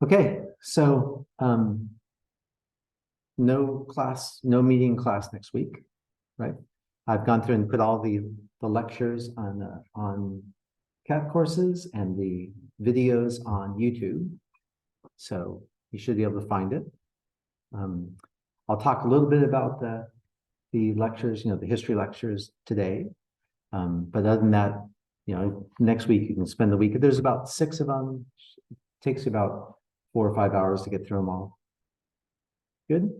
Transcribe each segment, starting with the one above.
Okay, so no class, no meeting class next week, right? I've gone through and put all the lectures on CAT courses and the videos on YouTube. So you should be able to find it. I'll talk a little bit about the lectures, the history lectures today. But other than that, next week you can spend the week. There's about 6 of them. It takes you about 4 or 5 hours to get through them all. Good.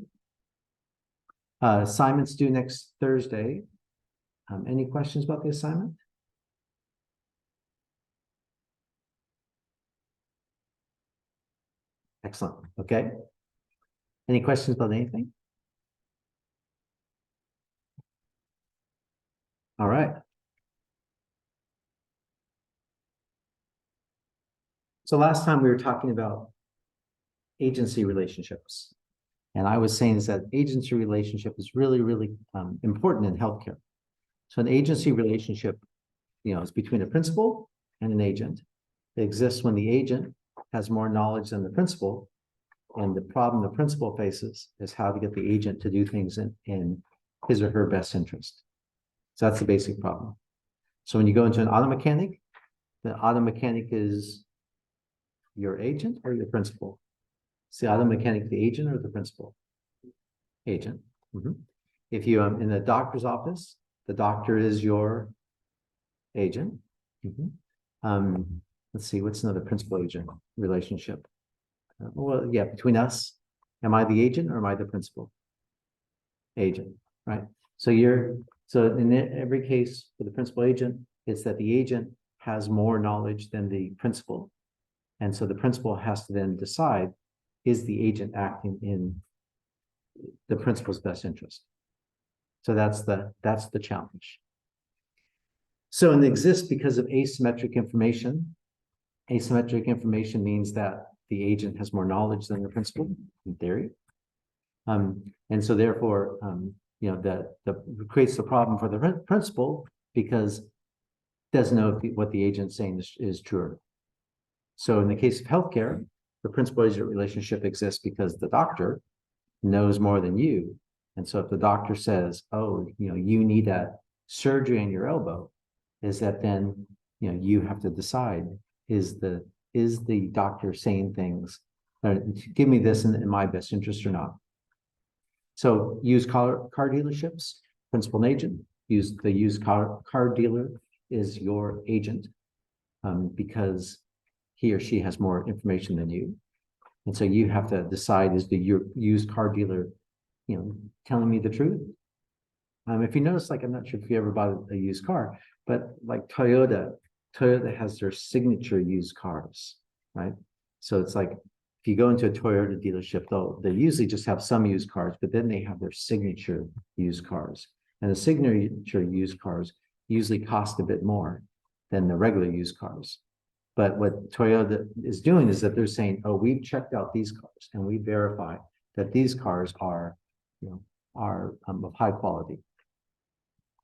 Assignments due next Thursday. Any questions about the assignment? Excellent. Okay. Any questions about anything? All right. So last time we were talking about agency relationships. And I was saying is that agency relationship is really, really important in healthcare. So an agency relationship, is between a principal and an agent. It exists when the agent has more knowledge than the principal. And the problem the principal faces is how to get the agent to do things in his or her best interest. So that's the basic problem. So when you go into an auto mechanic, the auto mechanic is your agent or your principal? Is the auto mechanic the agent or the principal? Agent. If you in the doctor's office, the doctor is your agent. Let's see, what's another principal agent relationship? Well, yeah, between us, am I the agent or am I the principal? Agent, right? So in every case for the principal agent, it's that the agent has more knowledge than the principal. And so the principal has to then decide, is the agent acting in the principal's best interest? So that's the challenge. So it exists because of asymmetric information. Asymmetric information means that the agent has more knowledge than the principal, in theory. And so therefore, that creates the problem for the principal because it doesn't know if what the agent's saying is true or not. So in the case of healthcare, the principal-agent relationship exists because the doctor knows more than you. And so if the doctor says, oh, you need a surgery on your elbow, is that then, you have to decide, is the doctor saying things, give me this in my best interest or not? So used car dealerships, principal and agent, the used car dealer is your agent because he or she has more information than you. And so you have to decide, is your used car dealer, telling me the truth? If you notice, I'm not sure if you ever bought a used car, but like Toyota has their signature used cars, right? So it's like, if you go into a Toyota dealership, they usually just have some used cars, but then they have their signature used cars. And the signature used cars usually cost a bit more than the regular used cars. But what Toyota is doing is that they're saying, oh, we've checked out these cars and we verify that these cars are of high quality.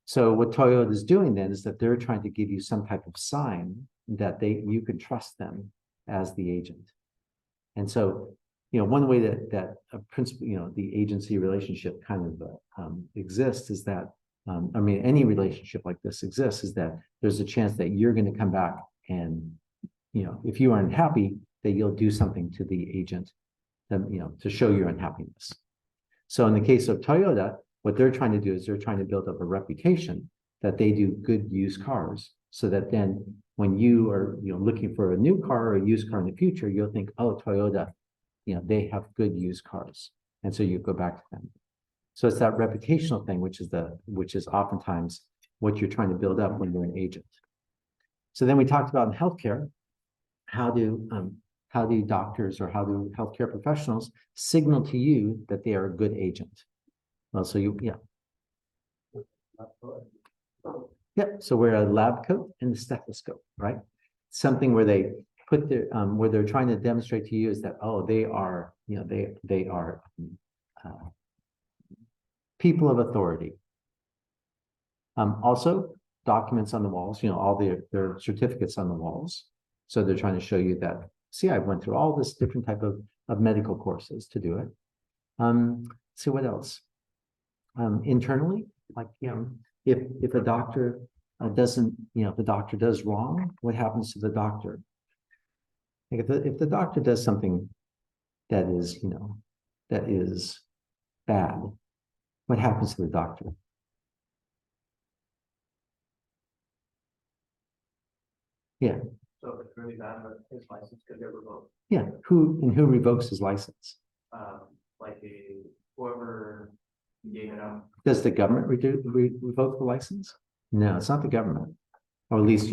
So what Toyota is doing then is that they're trying to give you some type of sign that you can trust them as the agent. And so, one way that a principal, the agency relationship kind of exists is that, any relationship like this exists is that there's a chance that you're going to come back and, if you are unhappy, that you'll do something to the agent, to show your unhappiness. So in the case of Toyota, what they're trying to do is they're trying to build up a reputation that they do good used cars, so that then when you are looking for a new car or a used car in the future, you'll think, oh, Toyota, they have good used cars, and so you go back to them. So it's that reputational thing, which is oftentimes what you're trying to build up when you're an agent. So then we talked about in healthcare, how do doctors or how do healthcare professionals signal to you that they are a good agent? Well, so so wear a lab coat and a stethoscope, right? Something where they put their where they're trying to demonstrate to you is that, oh, they are they are people of authority. Also documents on the walls, all their certificates on the walls. So they're trying to show you that See, I went through all this different type of medical courses to do it. So what else? Internally, like, if a doctor doesn't, if the doctor does wrong, what happens to the doctor? Like if the doctor does something that is, that is bad, what happens to the doctor? Yeah. So if it's really bad, his license could get revoked. Yeah. Who revokes his license? Like whoever gave it out. Does the government revoke the license? No, it's not the government. Or at least,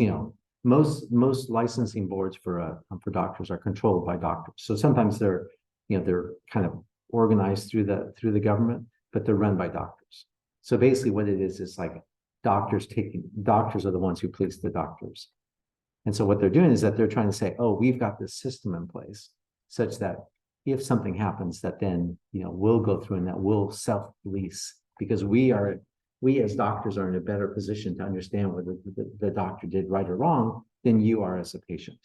most licensing boards for doctors are controlled by doctors. So sometimes they're kind of organized through the government, but they're run by doctors. So basically what it is like doctors are the ones who police the doctors. And so what they're doing is that they're trying to say, oh, we've got this system in place such that if something happens, that then, we'll go through and that we'll self-police, because we as doctors are in a better position to understand whether the doctor did right or wrong than you are as a patient.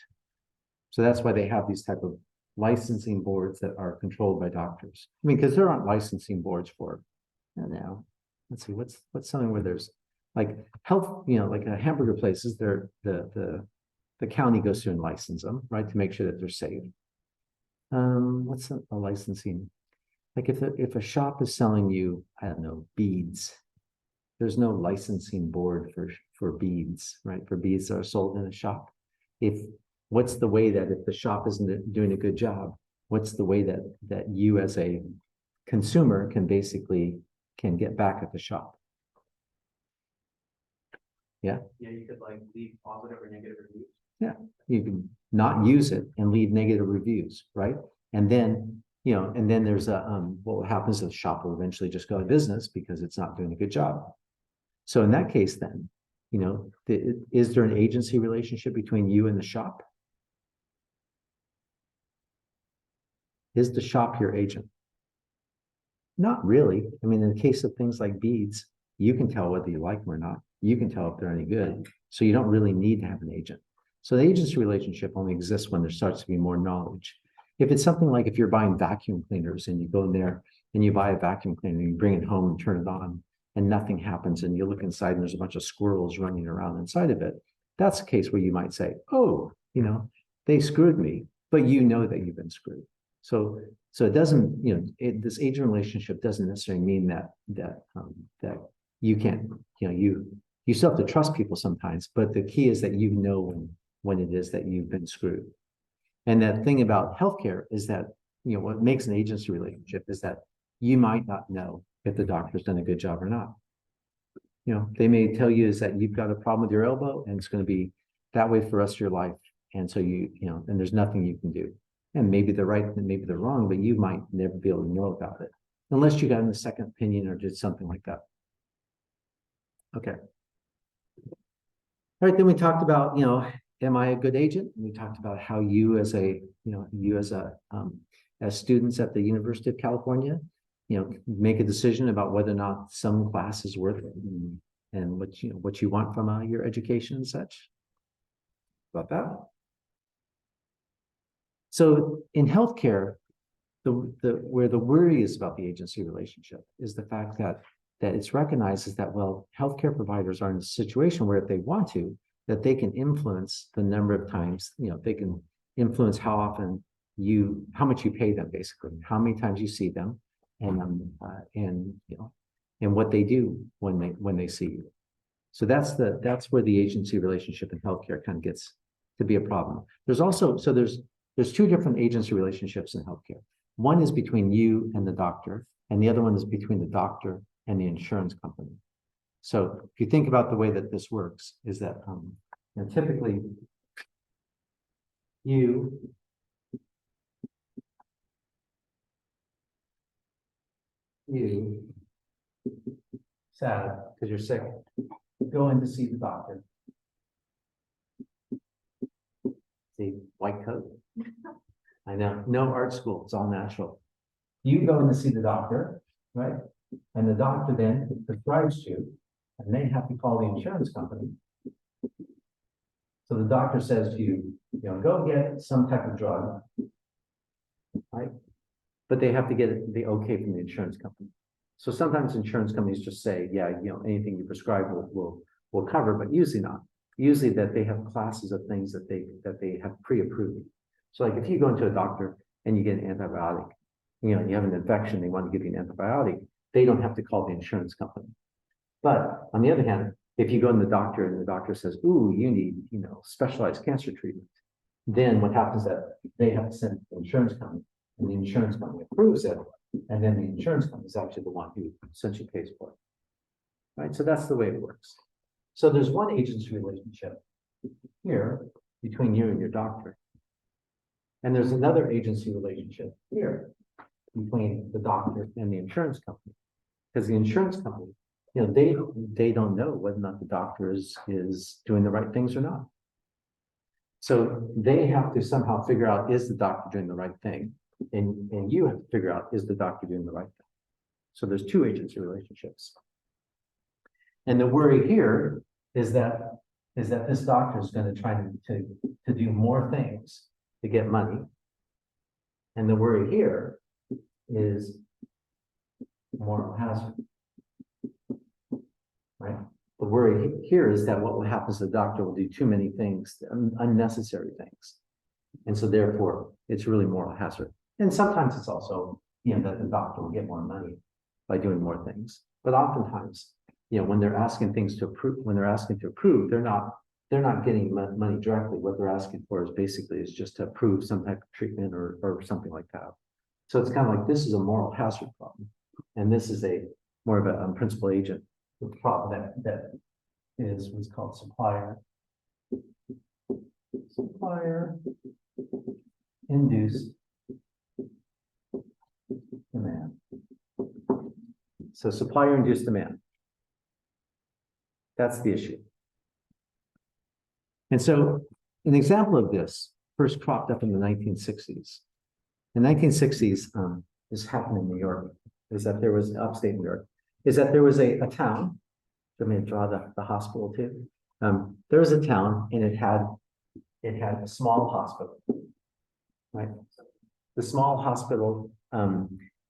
So that's why they have these type of licensing boards that are controlled by doctors. I mean, because there aren't licensing boards for, now, let's see, what's something where there's like health, like a hamburger places, the county goes through and license them, right, to make sure that they're safe. What's a licensing? Like if a shop is selling you, I don't know, beads, there's no licensing board for beads, right? For beads that are sold in a shop. What's the way that if the shop isn't doing a good job, what's the way that you as a consumer can get back at the shop? Yeah. Yeah, you could like leave positive or negative reviews. Yeah, you can not use it and leave negative reviews, right? And then, there's what happens is the shop will eventually just go out of business because it's not doing a good job. So in that case, then, is there an agency relationship between you and the shop? Is the shop your agent? Not really. I mean, in the case of things like beads, you can tell whether you like them or not. You can tell if they're any good. So you don't really need to have an agent. So the agency relationship only exists when there starts to be more knowledge. If it's something like if you're buying vacuum cleaners and you go in there and you buy a vacuum cleaner and you bring it home and turn it on and nothing happens and you look inside and there's a bunch of squirrels running around inside of it, that's a case where you might say, oh, they screwed me, but you know that you've been screwed. So it doesn't, this agent relationship doesn't necessarily mean that you can't, you still have to trust people sometimes, but the key is that when it is that you've been screwed. And that thing about healthcare is that, what makes an agency relationship is that you might not know if the doctor's done a good job or not. They may tell you is that you've got a problem with your elbow and it's going to be that way for the rest of your life. And so and there's nothing you can do. And maybe they're right and maybe they're wrong, but you might never be able to know about it unless you got in a second opinion or did something like that. Okay. All right, then we talked about, am I a good agent? We talked about how you as students at the University of California, make a decision about whether or not some class is worth it and what you want from your education and such. About that. So in healthcare, where the worry is about the agency relationship is the fact that it's recognized is that, well, healthcare providers are in a situation where if they want to, that they can influence the number of times, they can influence how often how much you pay them, basically, how many times you see them, and what they do when they see you. So that's where the agency relationship in healthcare kind of gets to be a problem. There's also, there's two different agency relationships in healthcare. One is between you and the doctor, and the other one is between the doctor and the insurance company. So if you think about the way that this works, is that typically you sad because you're sick, go in to see the doctor. See, white coat. I know, no art school, it's all natural. You go in to see the doctor, right? And the doctor then prescribes you, and they have to call the insurance company. So the doctor says to you, go get some type of drug. Right? But they have to get the okay from the insurance company. So sometimes insurance companies just say, yeah, anything you prescribe will cover, but usually not. Usually that they have classes of things that they have pre-approved. So like if you go into a doctor and you get an antibiotic, you have an infection, they want to give you an antibiotic, they don't have to call the insurance company. But on the other hand, if you go to the doctor and the doctor says, ooh, you need, specialized cancer treatment, then what happens is that they have to send it to the insurance company, and the insurance company approves it, and then the insurance company is actually the one who essentially pays for it. Right? So that's the way it works. So there's one agency relationship here between you and your doctor. And there's another agency relationship here between the doctor and the insurance company. Because the insurance company, they don't know whether or not the doctor is doing the right things or not. So they have to somehow figure out, is the doctor doing the right thing? And you have to figure out, is the doctor doing the right thing? So there's two agency relationships. And the worry here is that this doctor is going to try to do more things to get money. And the worry here is moral hazard. Right? The worry here is that what will happen is the doctor will do too many things, unnecessary things. And so therefore, it's really moral hazard. And sometimes it's also, that the doctor will get more money by doing more things. But oftentimes, when they're asking things to approve, they're not getting money directly. What they're asking for is just to approve some type of treatment or something like that. So it's kind of like, this is a moral hazard problem. And this is more of a principal agent problem that is what's called supplier induced demand. So supplier induced demand. That's the issue. And so an example of this first cropped up in the 1960s. In the 1960s, this happened in New York, is that there was upstate New York, is that there was a town. Let me draw the hospital too. There was a town and it had a small hospital, right? The small hospital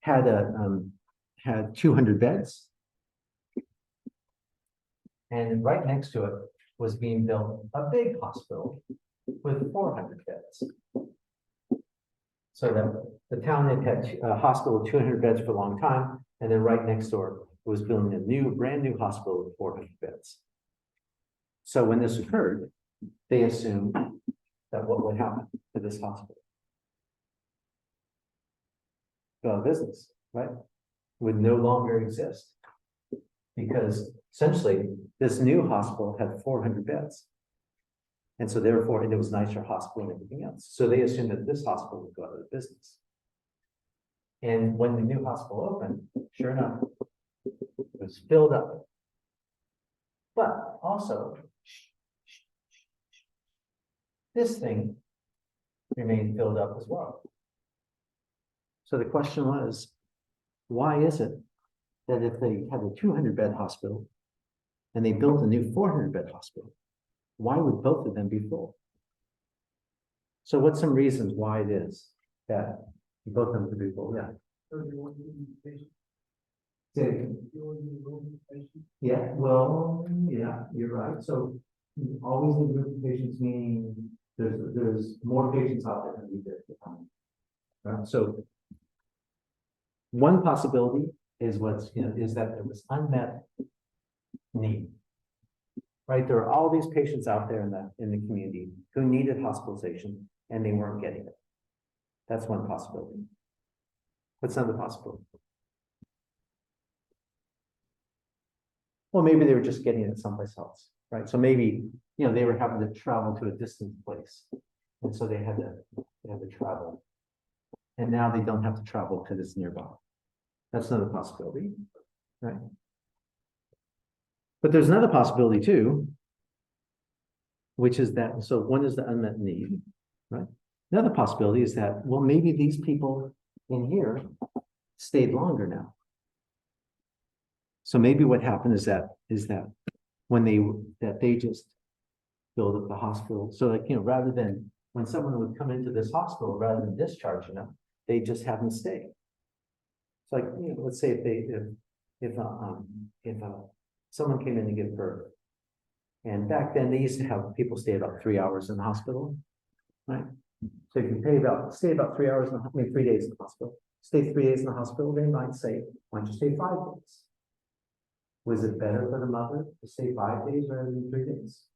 had 200 beds, and right next to it was being built a big hospital with 400 beds. So that the town had a hospital with 200 beds for a long time, and then right next door was building a brand new hospital with 400 beds. So when this occurred, they assumed that what would happen to this hospital? Well, business, right? Would no longer exist, because essentially this new hospital had 400 beds. And so therefore, it was a nicer hospital and everything else. So they assumed that this hospital would go out of business. And when the new hospital opened, sure enough, it was filled up. But also, this thing remained filled up as well. So the question was, why is it that if they had a 200-bed hospital and they built a new 400-bed hospital, why would both of them be full? So what's some reasons why it is that both of them could be full? Yeah. Yeah, well, yeah, you're right. So always in group of patients, meaning there's more patients out there than we did at the time. Right? So one possibility is is that there was unmet need. Right, there are all these patients out there in the community who needed hospitalization and they weren't getting it. That's one possibility. What's another possibility? Well, maybe they were just getting it someplace else, right? So maybe they were having to travel to a distant place, and so they had to travel, and now they don't have to travel because it's nearby. That's another possibility, right? But there's another possibility too, which is that, so one is the unmet need, right? Another possibility is that, well, maybe these people in here stayed longer now. So maybe what happened is that when they just build up the hospital. So like, rather than when someone would come into this hospital, rather than discharging them, they just have them stay. It's like, let's say if someone came in to give birth. And back then they used to have people stay about 3 hours in the hospital, right? So if you stay about 3 hours, 3 days in the hospital, stay 3 days in the hospital, they might say, why don't you stay 5 days? Was it better for the mother to stay 5 days rather than 3 days?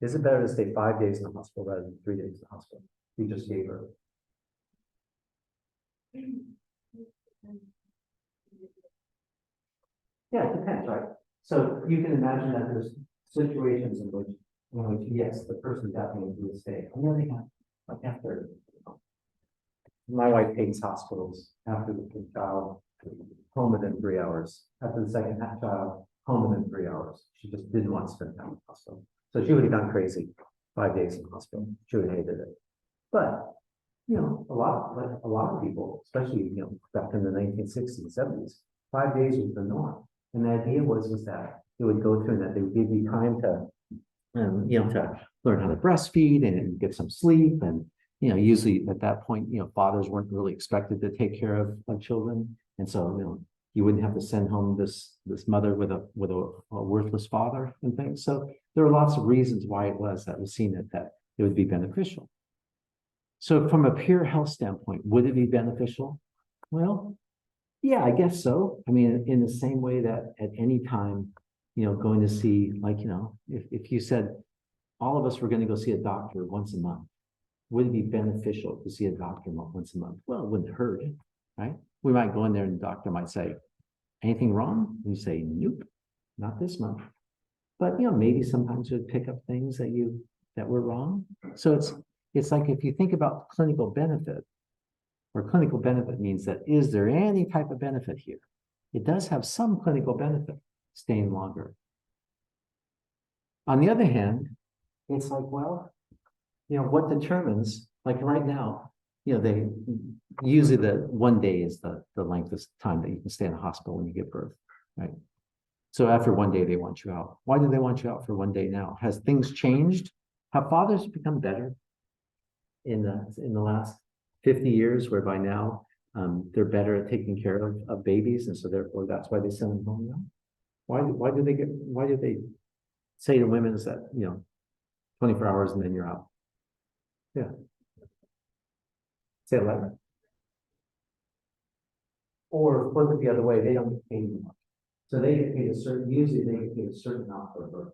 Is it better to stay 5 days in the hospital rather than 3 days in the hospital? You just gave birth. Yeah, it depends, right? So you can imagine that there's situations in which, yes, the person definitely would stay. On the other hand, like after, my wife hates hospitals after the first child, home within 3 hours. After the second child, home within 3 hours. She just didn't want to spend time in the hospital. So she would have gone crazy 5 days in the hospital. She would have hated it. But, a lot of people, especially, back in the 1960s and 70s, 5 days was the norm. And the idea was that it would go through and that they would give you time to, to learn how to breastfeed and get some sleep. And, usually at that point, fathers weren't really expected to take care of children. And so, you wouldn't have to send home this mother with a worthless father and things. So there are lots of reasons why it was seen that it would be beneficial. So from a pure health standpoint, would it be beneficial? Well, yeah, I guess so. I mean, in the same way that at any time, going to see, if you said all of us were going to go see a doctor once a month, would it be beneficial to see a doctor once a month? Well, it wouldn't hurt, right? We might go in there and the doctor might say, anything wrong? And you say, nope, not this month. But, maybe sometimes you'd pick up things that were wrong. So it's like, if you think about clinical benefit, or clinical benefit means that, is there any type of benefit here? It does have some clinical benefit, staying longer. On the other hand, it's like, well, what determines, like right now, they usually the 1 day is the length of time that you can stay in the hospital when you give birth, right? So after 1 day, they want you out. Why do they want you out for 1 day now? Has things changed? Have fathers become better in the last 50 years, whereby now they're better at taking care of babies, and so therefore that's why they send them home now? Why do they say to women is that 24 hours and then you're out? Yeah. Say 11. Or flip it the other way, they don't get paid anymore. So they get paid usually they get paid a certain amount per birth.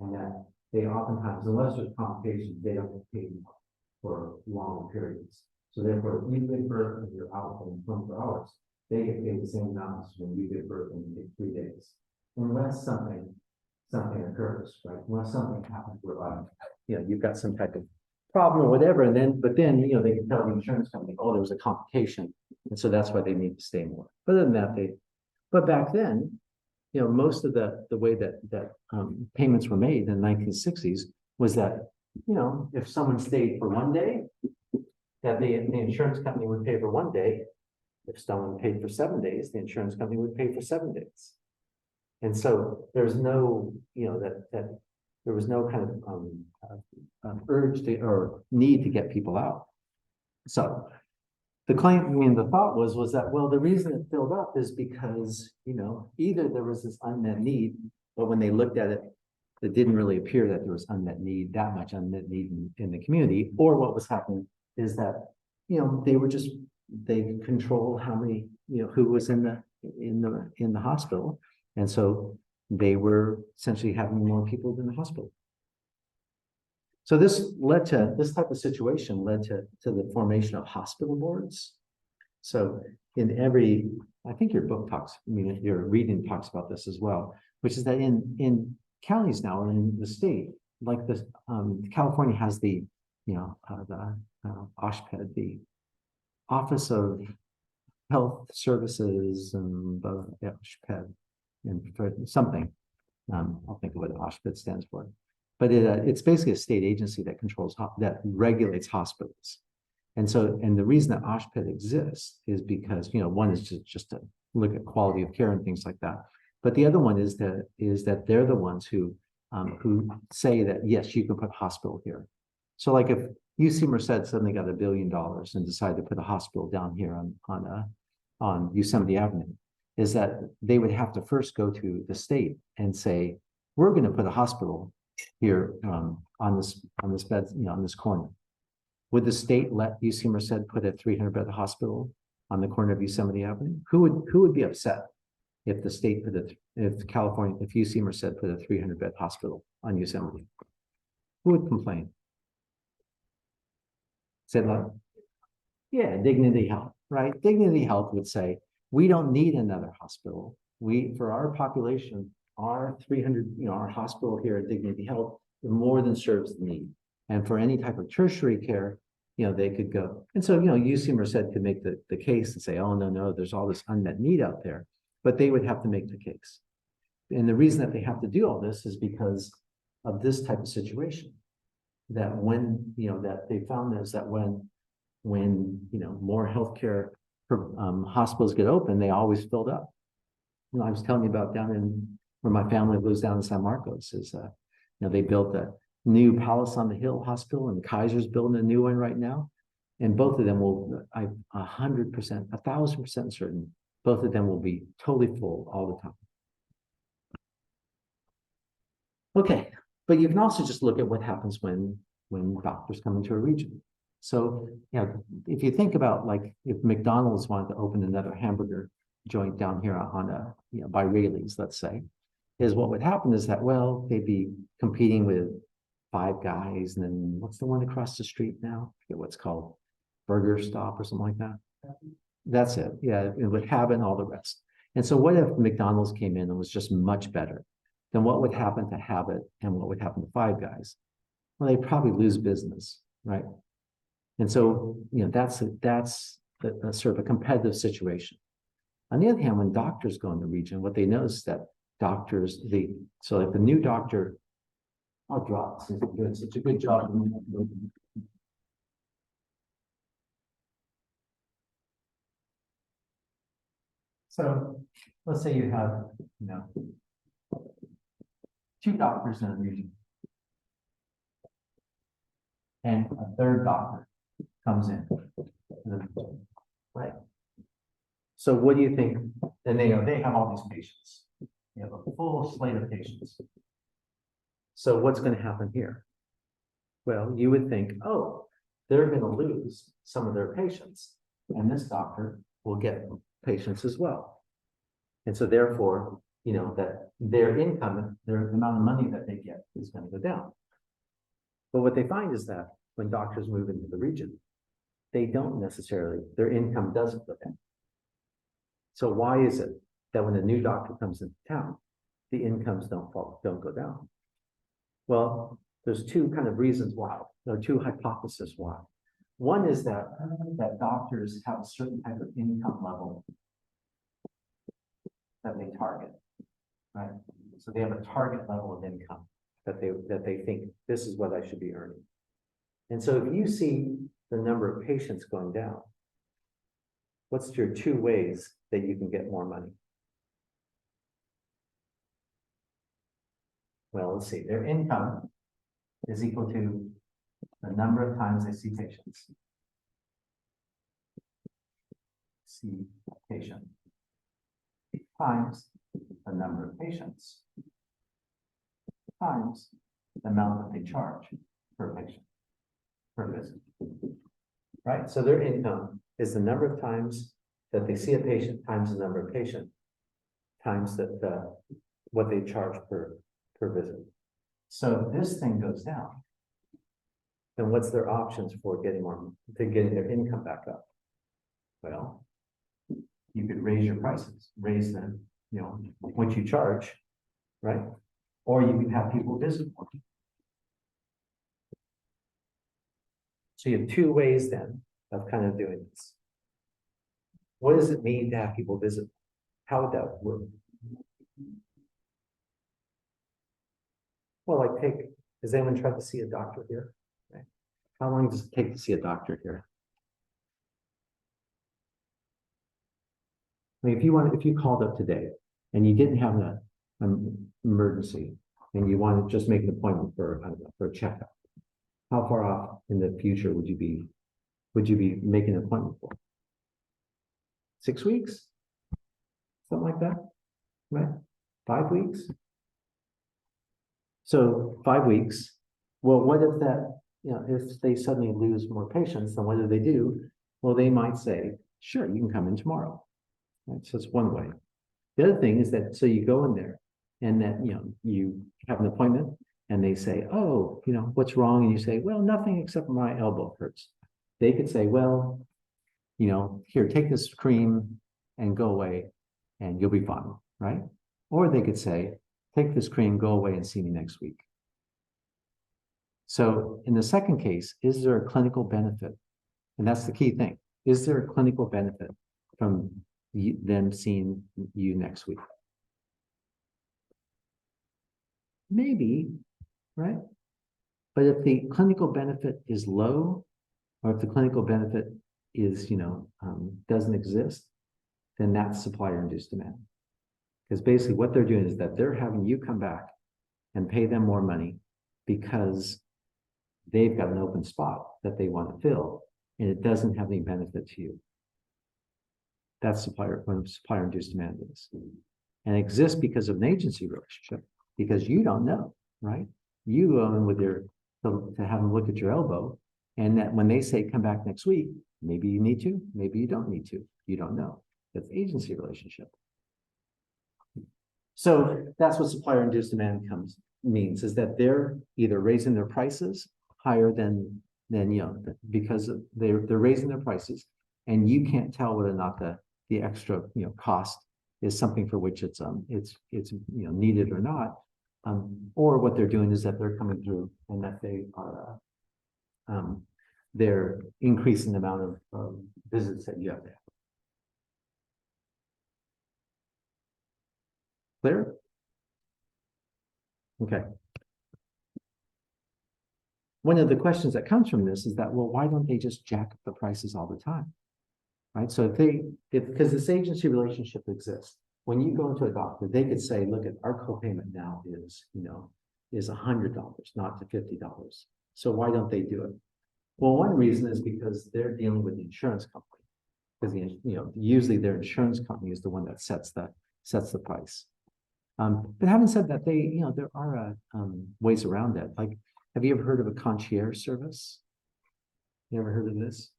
And that they oftentimes, unless there's complications, they don't get paid anymore for long periods. So therefore, if you give birth and you're out for 24 hours, they get paid the same amount as when you give birth and you take 3 days. Unless something occurs, right? Unless something happens whereby, you've got some type of problem or whatever, but then they can tell the insurance company, oh, there was a complication, and so that's why they need to stay more. Other than that, but back then, most of the way that payments were made in the 1960s was that, if someone stayed for 1 day, that the insurance company would pay for 1 day. If someone paid for 7 days, the insurance company would pay for 7 days. And so there's no, that there was no kind of urge or need to get people out. So the thought was that, well, the reason it filled up is because, either there was this unmet need, but when they looked at it, it didn't really appear that there was that much unmet need in the community, or what was happening is that, they control how many, who was in the hospital. And so they were essentially having more people in the hospital. So this type of situation led to the formation of hospital boards. So I think your book your reading talks about this as well, which is that in counties now, or in the state, like this, California has the OSHPD, the Office of Health Services, and OSHPD, and something. I'll think of what OSHPD stands for. But it's basically a state agency that that regulates hospitals. And the reason that OSHPD exists is because, one is just to look at quality of care and things like that. But the other one is that they're the ones who say that, yes, you can put a hospital here. So like if UC Merced suddenly got $1 billion and decided to put a hospital down here on Yosemite Avenue, is that they would have to first go to the state and say, we're going to put a hospital here on this bed, on this corner. Would the state let UC Merced put a 300-bed hospital on the corner of Yosemite Avenue? Who would be upset if the state put if UC Merced put a 300-bed hospital on Yosemite? Who would complain? Say like, yeah, Dignity Health, right? Dignity Health would say, we don't need another hospital. For our population, our 300, our hospital here at Dignity Health more than serves the need. And for any type of tertiary care, they could go. And so, UC Merced could make the case and say, oh, no, there's all this unmet need out there, but they would have to make the case. And the reason that they have to do all this is because of this type of situation. That when, that they found is that when more healthcare hospitals get open, they always filled up. I was telling you about down in where my family lives down in San Marcos is, they built a new Palace on the Hill hospital and Kaiser's building a new one right now. And both of them I'm 100%, 1,000% certain, both of them will be totally full all the time. Okay, but you can also just look at what happens when doctors come into a region. So, if you think about like if McDonald's wanted to open another hamburger joint down here on by Rayleigh's, let's say, is what would happen is that, well, they'd be competing with Five Guys, and then what's the one across the street now? I forget what's called, Burger Stop or something like that. That's it. Yeah, it would have it and all the rest. And so what if McDonald's came in and was just much better? Then what would happen to Habit and what would happen to Five Guys? Well, they'd probably lose business, right? And so, that's a sort of a competitive situation. On the other hand, when doctors go in the region, what they notice is that so if the new doctor, I'll drop, since you're doing such a good job. So let's say you have, 2 doctors in a region. And a third doctor comes in. Right. So what do you think? And they have all these patients. They have a full slate of patients. So what's going to happen here? Well, you would think, oh, they're going to lose some of their patients, and this doctor will get patients as well. And so therefore, that their income, the amount of money that they get is going to go down. But what they find is that when doctors move into the region, they don't necessarily, their income doesn't go down. So why is it that when a new doctor comes into town, the incomes don't go down? Well, there's 2 kind of reasons why. There are 2 hypotheses why. One is that doctors have a certain type of income level that they target, right? So they have a target level of income that they think this is what I should be earning. And so if you see the number of patients going down, what's your 2 ways that you can get more money? Well, let's see, their income is equal to the number of times they see patients. See patient times the number of patients times the amount that they charge per patient, per visit. Right? So their income is the number of times that they see a patient times the number of patient times what they charge per visit. So if this thing goes down, then what's their options for getting their income back up? Well, you could raise your prices, raise them, what you charge, right? Or you can have people visit more. So you have 2 ways then of kind of doing this. What does it mean to have people visit? How would that work? Well, has anyone tried to see a doctor here? Okay. How long does it take to see a doctor here? I mean, if you called up today and you didn't have an emergency, and you want to just make an appointment for, I don't know, for a checkup, how far off in the future would you be making an appointment for? 6 weeks? Something like that, right? 5 weeks? So 5 weeks. Well, what if that, if they suddenly lose more patients, then what do they do? Well, they might say, sure, you can come in tomorrow. Right? So it's one way. The other thing is that, so you go in there and that, you have an appointment and they say, oh, what's wrong? And you say, well, nothing except my elbow hurts. They could say, well, here, take this cream and go away and you'll be fine, right? Or they could say, take this cream, go away and see me next week. So in the second case, is there a clinical benefit? And that's the key thing. Is there a clinical benefit from them seeing you next week? Maybe, right? But if the clinical benefit is low, or if the clinical benefit is, doesn't exist, then that's supplier-induced demand. Because basically what they're doing is that they're having you come back and pay them more money because they've got an open spot that they want to fill, and it doesn't have any benefit to you. That's when supplier-induced demand is. And it exists because of an agency relationship, because you don't know, right? You go in with to have them look at your elbow, and that when they say come back next week, maybe you need to, maybe you don't need to. You don't know. That's agency relationship. So that's what supplier-induced demand means, is that they're either raising their prices higher than because they're raising their prices, and you can't tell whether or not the extra cost is something for which it's needed or not, or what they're doing is that they're coming through and that they are they're increasing the amount of visits that you have to have. Clear? Okay. One of the questions that comes from this is that, well, why don't they just jack up the prices all the time? Right? So because this agency relationship exists, when you go into a doctor, they could say, look, at our copayment now is $100, not to $50. So why don't they do it? Well, one reason is because they're dealing with the insurance company. Because usually their insurance company is the one that sets the price. But having said that, there are ways around that. Like, have you ever heard of a concierge service? You ever heard of this?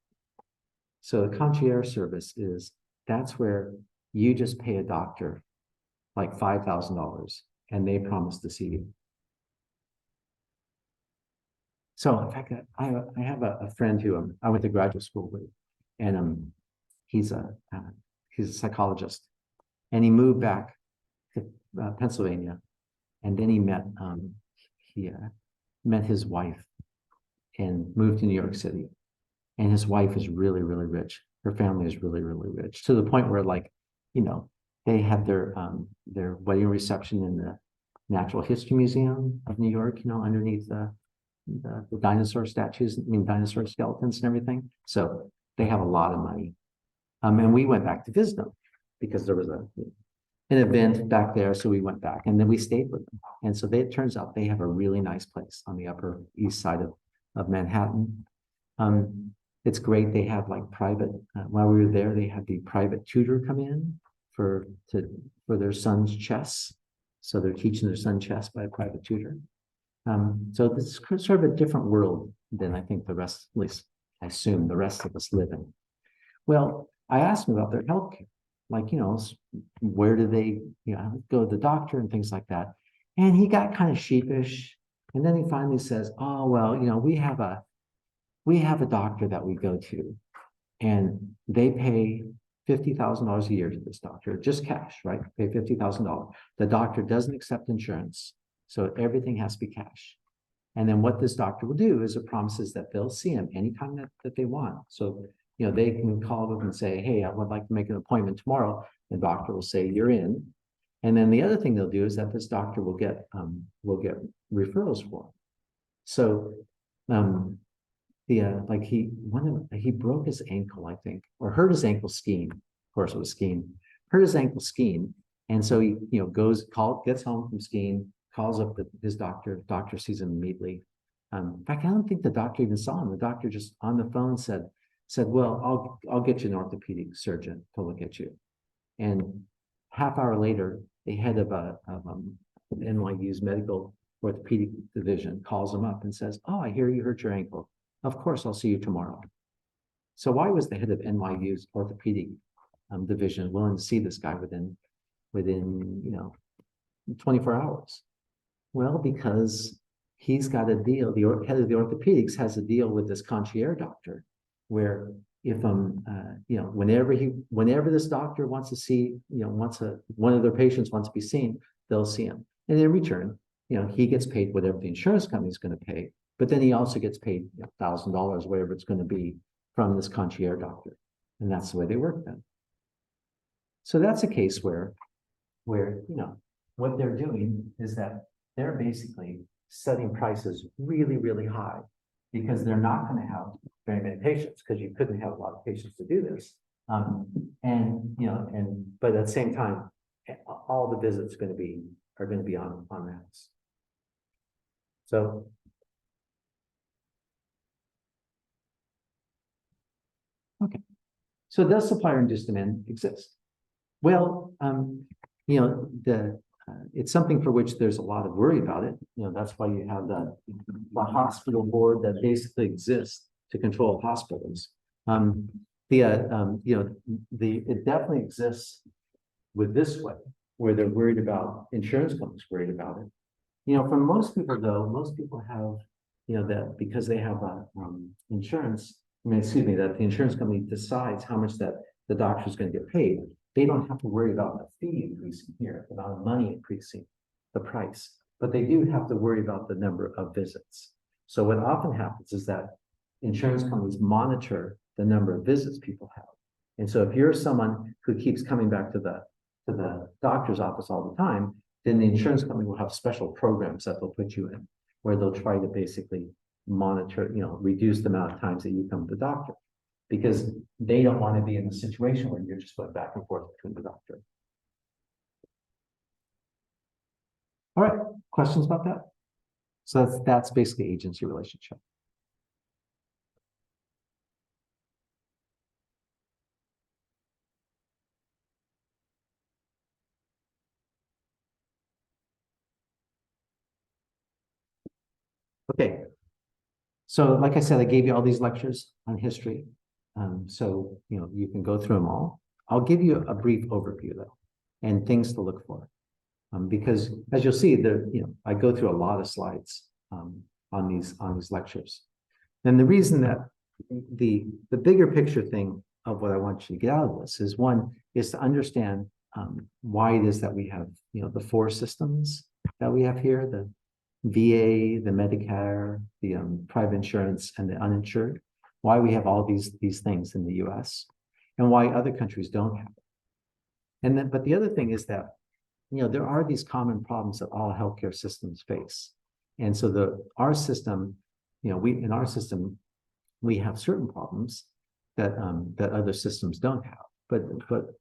So the concierge service that's where you just pay a doctor like $5,000 and they promise to see you. So in fact, I have a friend who I went to graduate school with, and he's a psychologist, and he moved back to Pennsylvania, and then he met his wife and moved to New York City. And his wife is really, really rich. Her family is really, really rich, to the point where, they had their wedding reception in the Natural History Museum of New York, underneath the dinosaur statues, dinosaur skeletons and everything. So they have a lot of money. And we went back to visit them because there was an event back there. So we went back and then we stayed with them. And so it turns out they have a really nice place on the Upper East Side of Manhattan. It's great. They have private, while we were there, they had the private tutor come in for their son's chess. So they're teaching their son chess by a private tutor. So this is sort of a different world than I think the rest, at least I assume the rest of us live in. Well, I asked him about their healthcare, where do they, go to the doctor and things like that. And he got kind of sheepish. And then he finally says, oh, well, we have a doctor that we go to, and they pay $50,000 a year to this doctor, just cash, right? Pay $50,000. The doctor doesn't accept insurance, so everything has to be cash. And then what this doctor will do is it promises that they'll see him anytime that they want. So, they can call them and say, hey, I would like to make an appointment tomorrow. The doctor will say, you're in. And then the other thing they'll do is that this doctor will get referrals for him. So, he broke his ankle, I think, or hurt his ankle skiing. Of course, it was skiing. Hurt his ankle skiing, And so he, gets home from skiing, calls up his doctor sees him immediately. In fact, I don't think the doctor even saw him. The doctor just on the phone said, well, I'll get you an orthopedic surgeon to look at you. And half hour later, the head of NYU's medical orthopedic division calls him up and says, oh, I hear you hurt your ankle. Of course, I'll see you tomorrow. So why was the head of NYU's orthopedic division willing to see this guy within 24 hours? Well, because he's got a deal. The head of the orthopedics has a deal with this concierge doctor, where if whenever this doctor wants to see, one of their patients wants to be seen, they'll see him. And in return, he gets paid whatever the insurance company is going to pay, but then he also gets paid $1,000, whatever it's going to be, from this concierge doctor. And that's the way they work then. So that's a case where what they're doing is that they're basically setting prices really, really high, because they're not going to have very many patients, because you couldn't have a lot of patients to do this. But at the same time, all the visits are going to be on max. So okay. So does supplier-induced demand exist? Well, it's something for which there's a lot of worry about it. That's why you have the hospital board that basically exists to control hospitals. It definitely exists with this way, where they're worried about, insurance companies worried about it. For most people though, most people have, that because they have insurance, that the insurance company decides how much that the doctor is going to get paid. They don't have to worry about the fee increasing here, the amount of money increasing, the price, but they do have to worry about the number of visits. So what often happens is that insurance companies monitor the number of visits people have. And so if you're someone who keeps coming back to the doctor's office all the time, then the insurance company will have special programs that they'll put you in, where they'll try to basically monitor, reduce the amount of times that you come to the doctor, because they don't want to be in a situation where you're just going back and forth between the doctor. All right, questions about that? So that's basically agency relationship. Okay. So like I said, I gave you all these lectures on history. So, you can go through them all. I'll give you a brief overview though, and things to look for. Because as you'll see there, I go through a lot of slides on these lectures. And the reason that the bigger picture thing of what I want you to get out of this is, one is to understand why it is that we have, the four systems that we have here, the VA, the Medicare, the private insurance, and the uninsured, why we have all these things in the US, and why other countries don't have it. And then, but the other thing is that, there are these common problems that all healthcare systems face. And so our system, in our system, we have certain problems that other systems don't have. But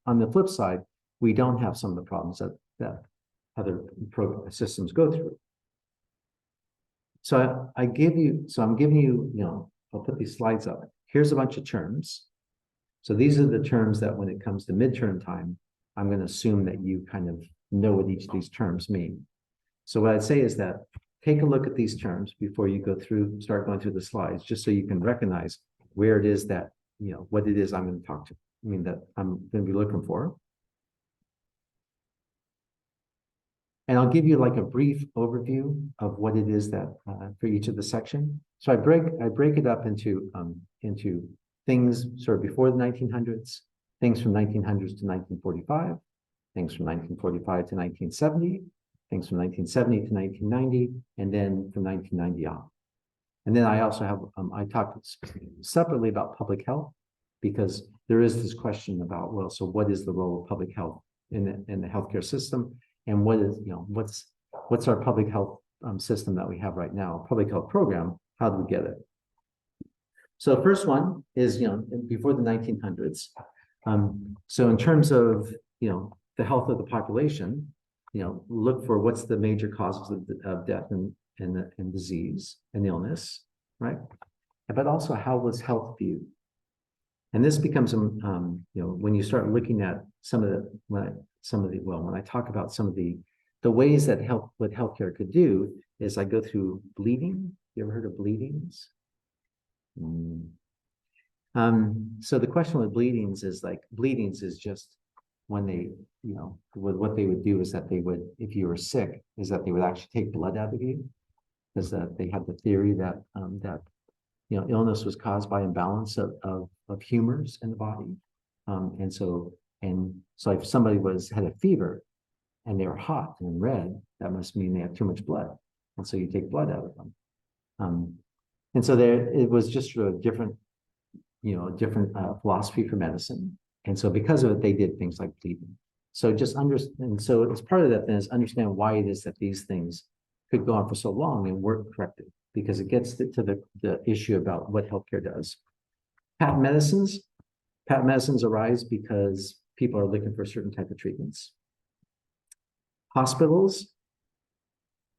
on the flip side, we don't have some of the problems that other systems go through. So I'm giving you, I'll put these slides up. Here's a bunch of terms. So these are the terms that when it comes to midterm time, I'm going to assume that you kind of know what each of these terms mean. So what I'd say is that take a look at these terms before you start going through the slides, just so you can recognize where it is that, what it is I'm going to that I'm going to be looking for. And I'll give you like a brief overview of what it is that for each of the section. So I break it up into things sort of before the 1900s, things from 1900s to 1945, things from 1945 to 1970, things from 1970 to 1990, and then from 1990 on. And then I also have, I talked separately about public health, because there is this question about, well, so what is the role of public health in the healthcare system? And what is, what's our public health system that we have right now, public health program, how do we get it? So the first one is, before the 1900s. So in terms of, the health of the population, look for what's the major causes of death and disease and illness, right? But also how was health viewed? And this becomes, when you start looking at when I talk about some of the ways that what healthcare could do is I go through bleeding. You ever heard of bleedings? So the question with bleedings is just when they, what they would do is that they would, if you were sick, is that they would actually take blood out of you, because they had the theory that illness was caused by imbalance of humors in the body, and so if somebody had a fever and they were hot and red, that must mean they have too much blood, and so you take blood out of them, and so it was just sort of different philosophy for medicine. And so because of it, they did things like bleeding. So and so as part of that then is understand why it is that these things could go on for so long and work correctly, because it gets to the issue about what healthcare does. Patent medicines arise because people are looking for a certain type of treatments. Hospitals.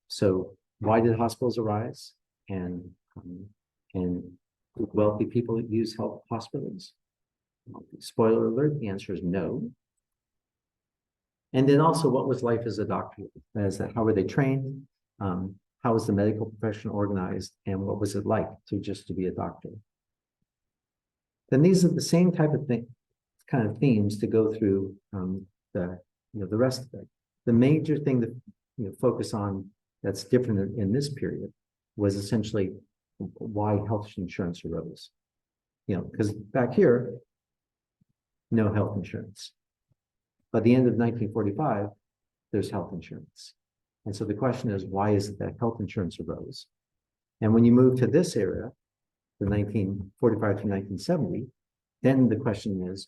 So why did hospitals arise? And wealthy people use health hospitals? Spoiler alert, the answer is no. And then also, what was life as a doctor? How were they trained? How was the medical profession organized? And what was it like to be a doctor? Then these are the same type of kind of themes to go through the rest of it. The major thing that focus on that's different in this period was essentially why health insurance arose. Because back here, no health insurance. By the end of 1945, there's health insurance. And so the question is, why is it that health insurance arose? And when you move to this era, the 1945 to 1970, then the question is,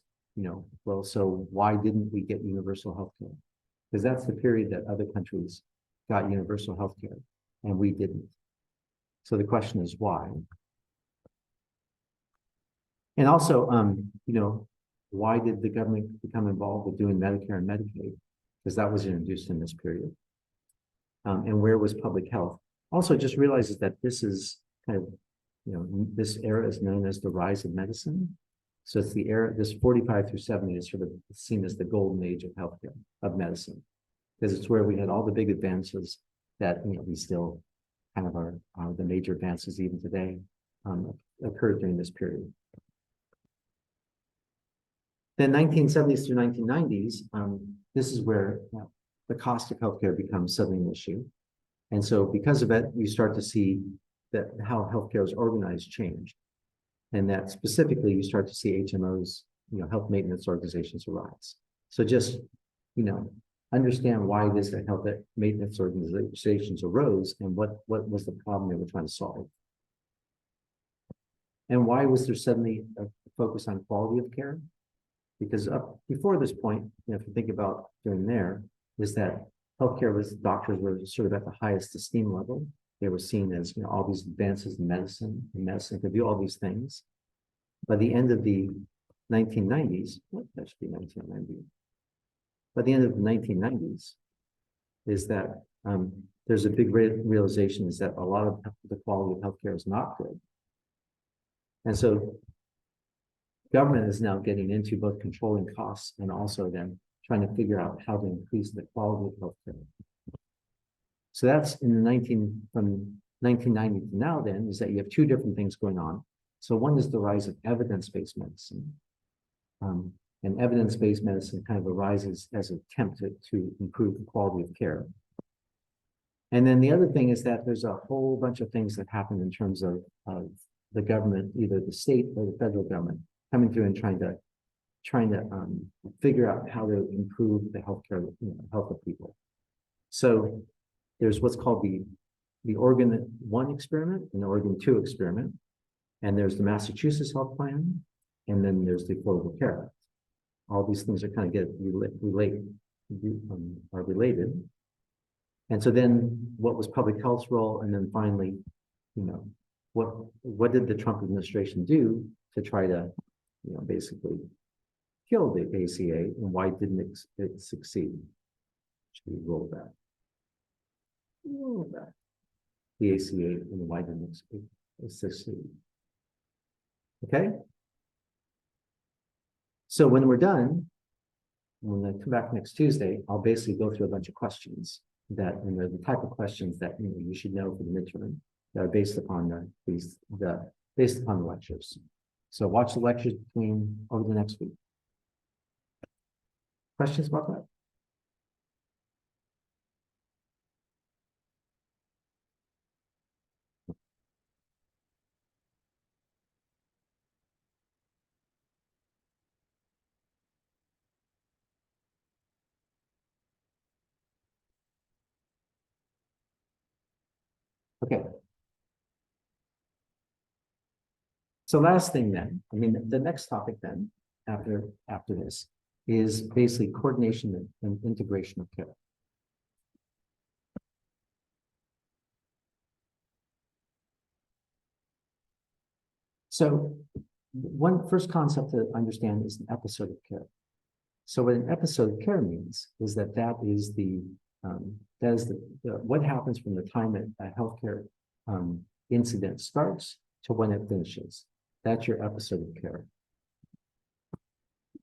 so why didn't we get universal health care? Because that's the period that other countries got universal health care and we didn't. So the question is why? And also, why did the government become involved with doing Medicare and Medicaid? Because that was introduced in this period. And where was public health? Also, just realizes that this is kind of, this era is known as the rise of medicine. So it's the era, this 45 through 70 is sort of seen as the golden age of healthcare, of medicine, because it's where we had all the big advances that, we still kind of are the major advances even today occurred during this period. Then 1970s through 1990s, this is where the cost of healthcare becomes suddenly an issue. And so because of it, you start to see that how healthcare is organized changed. And that specifically, you start to see HMOs, health maintenance organizations arise. So just, understand why it is that health maintenance organizations arose and what was the problem they were trying to solve. And why was there suddenly a focus on quality of care? Because up before this point, if you think about during there, is that doctors were sort of at the highest esteem level. They were seen as, all these advances in medicine, could do all these things. By the end of the 1990s, that should be 1990. By the end of the 1990s, is that there's a big realization is that a lot of the quality of healthcare is not good. And so government is now getting into both controlling costs and also then trying to figure out how to increase the quality of healthcare. So that's from 1990 to now then, is that you have two different things going on. So one is the rise of evidence-based medicine. And evidence-based medicine kind of arises as an attempt to improve the quality of care. And then the other thing is that there's a whole bunch of things that happen in terms of the government, either the state or the federal government, coming through and trying to figure out how to improve the healthcare, health of people. So there's what's called the Oregon 1 experiment and the Oregon 2 experiment. And there's the Massachusetts Health Plan. And then there's the Affordable Care Act. All these things are kind of related. And so then what was public health's role? And then finally, what did the Trump administration do to try to, basically killed the ACA and why didn't it succeed? Should we roll that? Roll that. The ACA and why didn't it succeed? Okay. So when we're done, when I come back next Tuesday, I'll basically go through a bunch of questions that, and they're the type of questions that you should know for the midterm that are based upon based upon the lectures. So watch the lectures over the next week. Questions about that? Okay. So last thing then, I mean, the next topic then, after this, is basically coordination and integration of care. So one first concept to understand is an episode of care. So what an episode of care means is that is the what happens from the time a healthcare incident starts to when it finishes. That's your episode of care.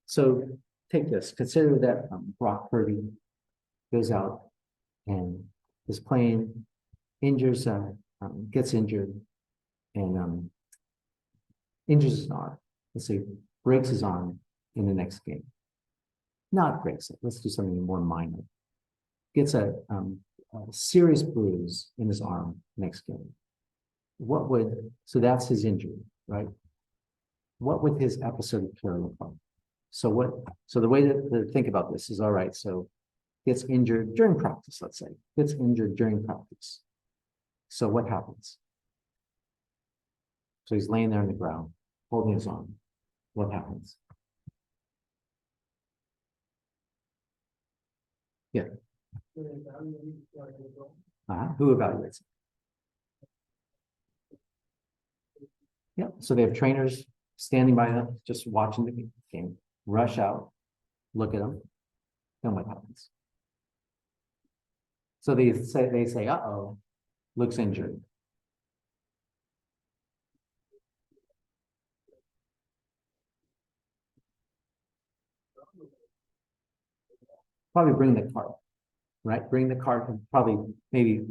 So take this. Consider that Brock Purdy goes out and is playing, gets injured, and injures his arm. Let's say breaks his arm in the next game. Not breaks it. Let's do something more minor. Gets a serious bruise in his arm next game. So that's his injury, right? What would his episode of care look like? So the way to think about this is, all right, so gets injured during practice, let's say, gets injured during practice. So what happens? So he's laying there on the ground, holding his arm. What happens? Yeah. Who evaluates it? Yeah, so they have trainers standing by them, just watching the game, rush out, look at them, then what happens? So they say, uh-oh, looks injured. Probably bring the cart, right? Bring the cart and probably maybe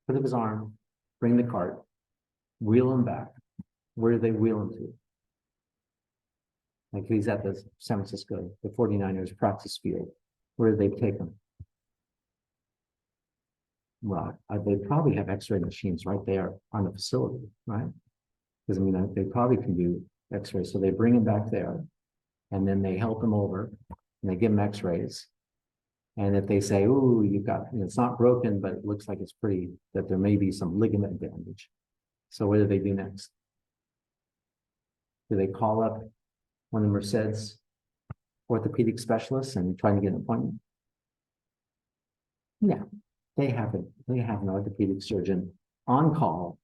put up his arm, bring the cart, wheel him back. Where do they wheel him to? Like he's at the San Francisco, the 49ers practice field. Where do they take him? Well, they probably have x-ray machines right there on the facility, right? Because I mean, they probably can do x-rays. So they bring him back there and then they help him over and they give him x-rays. And if they say, "Ooh, you've got, it's not broken, but it looks like it's that there may be some ligament damage." So what do they do next? Do they call up one of the Merced's orthopedic specialists and try to get an appointment? Yeah, they have an orthopedic surgeon on call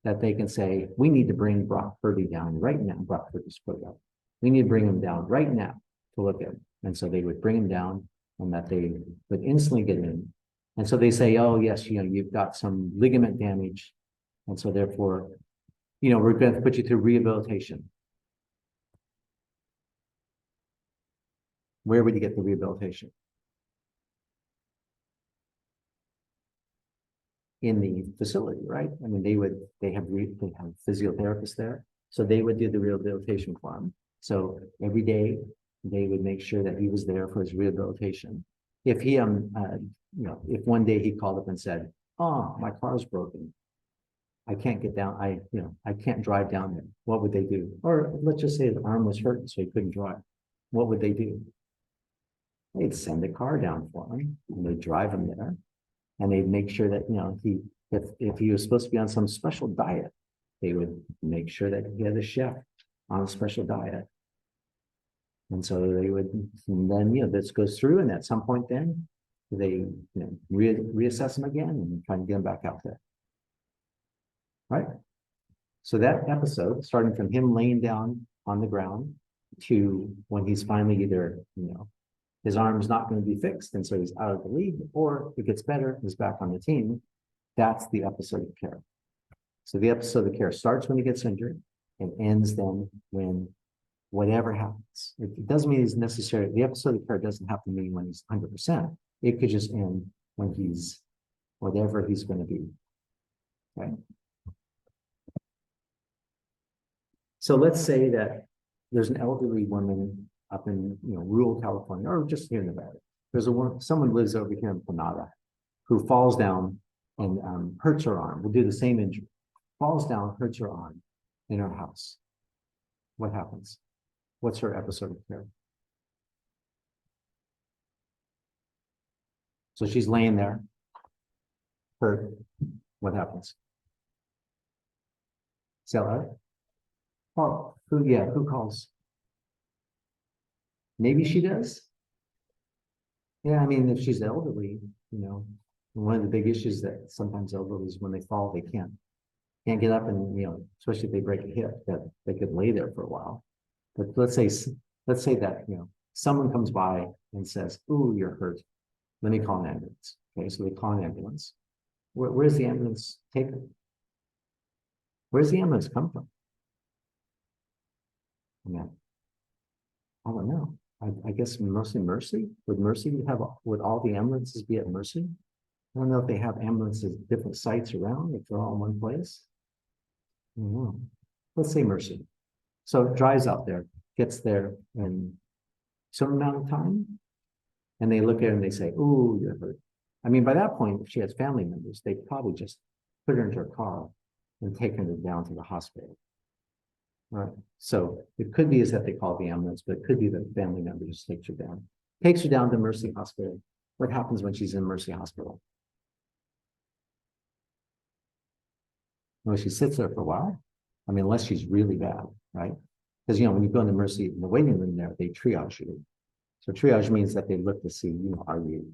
that they can say, "We need to bring Brock Purdy down right now." Brock Purdy's put up. We need to bring him down right now to look at him. And so they would bring him down, and that they would instantly get in. And so they say, "Oh, yes, you've got some ligament damage. And so therefore, we're going to put you through rehabilitation." Where would you get the rehabilitation? In the facility, right? I mean, they have physiotherapists there. So they would do the rehabilitation for him. So every day they would make sure that he was there for his rehabilitation. If he, if one day he called up and said, "Oh, my car's broken. I can't get down. I can't drive down there." What would they do? Or let's just say his arm was hurt, so he couldn't drive. What would they do? They'd send a car down for him and they'd drive him there. And they'd make sure that, if he was supposed to be on some special diet, they would make sure that he had a chef on a special diet. And so they would, and then, this goes through, and at some point then, they, reassess him again and try to get him back out there. Right? So that episode, starting from him laying down on the ground to when he's finally either, his arm's not going to be fixed, and so he's out of the league, or it gets better, he's back on the team. That's the episode of care. So the episode of care starts when he gets injured and ends then when whatever happens. It doesn't mean he's necessarily, the episode of care doesn't have to mean when he's 100%. It could just end when he's whatever he's going to be. Okay. So let's say that there's an elderly woman up in rural California, or just here in Nevada. There's someone lives over here in Panada who falls down and hurts her arm. We'll do the same injury. Falls down, hurts her arm in her house. What happens? What's her episode of care? So she's laying there, hurt. What happens? Is that right? Oh, who calls? Maybe she does. Yeah, I mean, if she's elderly, one of the big issues that sometimes elderly is when they fall, they can't get up and, especially if they break a hip, that they could lay there for a while. But let's say that, someone comes by and says, "Ooh, you're hurt. Let me call an ambulance." Okay, so they call an ambulance. Where's the ambulance taken? Where's the ambulance come from? I don't know. I guess mostly Mercy. Would all the ambulances be at Mercy? I don't know if they have ambulances at different sites around, if they're all in one place. I don't know. Let's say Mercy. So it drives out there, gets there in some amount of time, and they look at her and they say, "Ooh, you're hurt." I mean, by that point, if she has family members, they probably just put her into her car and taken her down to the hospital. Right. So it could be is that they call the ambulance, but it could be that the family member just takes her down to Mercy Hospital. What happens when she's in Mercy Hospital? Well, she sits there for a while. I mean, unless she's really bad, right? Because when you go into Mercy in the waiting room there, they triage you. So triage means that they look to see, are you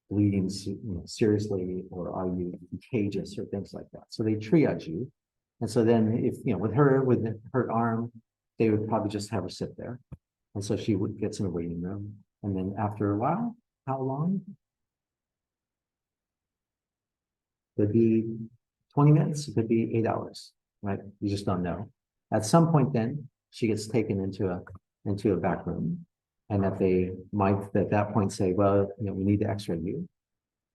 bleeding seriously, or are you contagious, or things like that. So they triage you. And so then if, with her arm, they would probably just have her sit there. And so she gets in a waiting room. And then after a while, how long? Could be 20 minutes, it could be 8 hours, right? You just don't know. At some point then, she gets taken into a back room, and that they might at that point say, well, we need to x-ray you.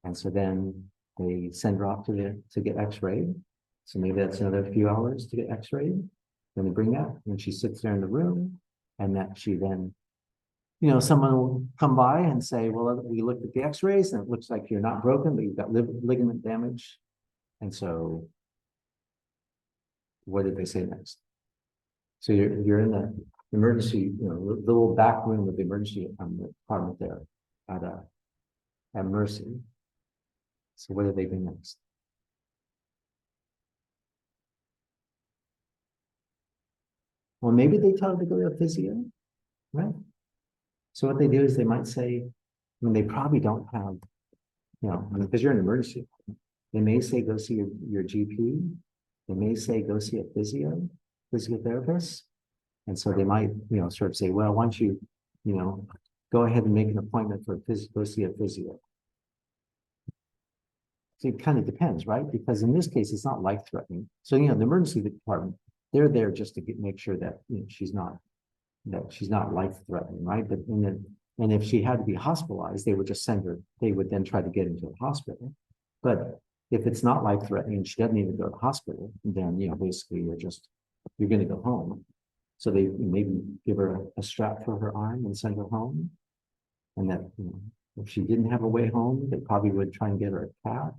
And so then they send her off to get x-rayed. So maybe that's another few hours to get x-rayed. Then they bring that, and she sits there in the room, and that she then, someone will come by and say, well, we looked at the x-rays and it looks like you're not broken, but you've got ligament damage. And so what did they say next? So you're in the emergency, the little back room of the emergency department there at Mercy. So what did they do next? Well, maybe they tell her to go to a physio, right? So what they do is they might say, they probably don't have, because you're in an emergency, they may say, go see your GP. They may say, go see a physiotherapist. And so they might, sort of say, well, why don't you, go ahead and make an appointment for go see a physio. So it kind of depends, right? Because in this case, it's not life-threatening. So, the emergency department, they're there just to make sure that she's not life-threatening, right? But and if she had to be hospitalized, they would just send her. They would then try to get into a hospital. But if it's not life-threatening and she doesn't even go to the hospital, then basically you're going to go home. So they maybe give her a strap for her arm and send her home. And that if she didn't have a way home, they probably would try and get her a cab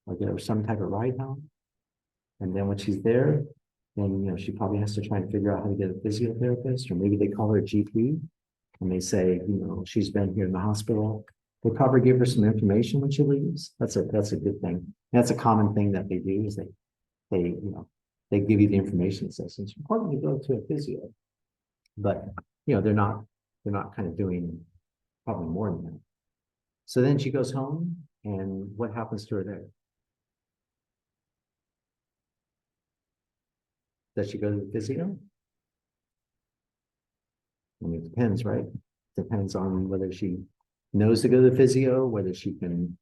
or get her some type of ride home. And then when she's there, then she probably has to try and figure out how to get a physiotherapist, or maybe they call her a GP and they say, she's been here in the hospital. They probably give her some information when she leaves. That's a good thing. That's a common thing that they do is they give you the information that says it's important to go to a physio. But they're not kind of doing probably more than that. So then she goes home, and what happens to her there? Does she go to the physio? I mean, it depends, right? Depends on whether she knows to go to the physio, whether she can,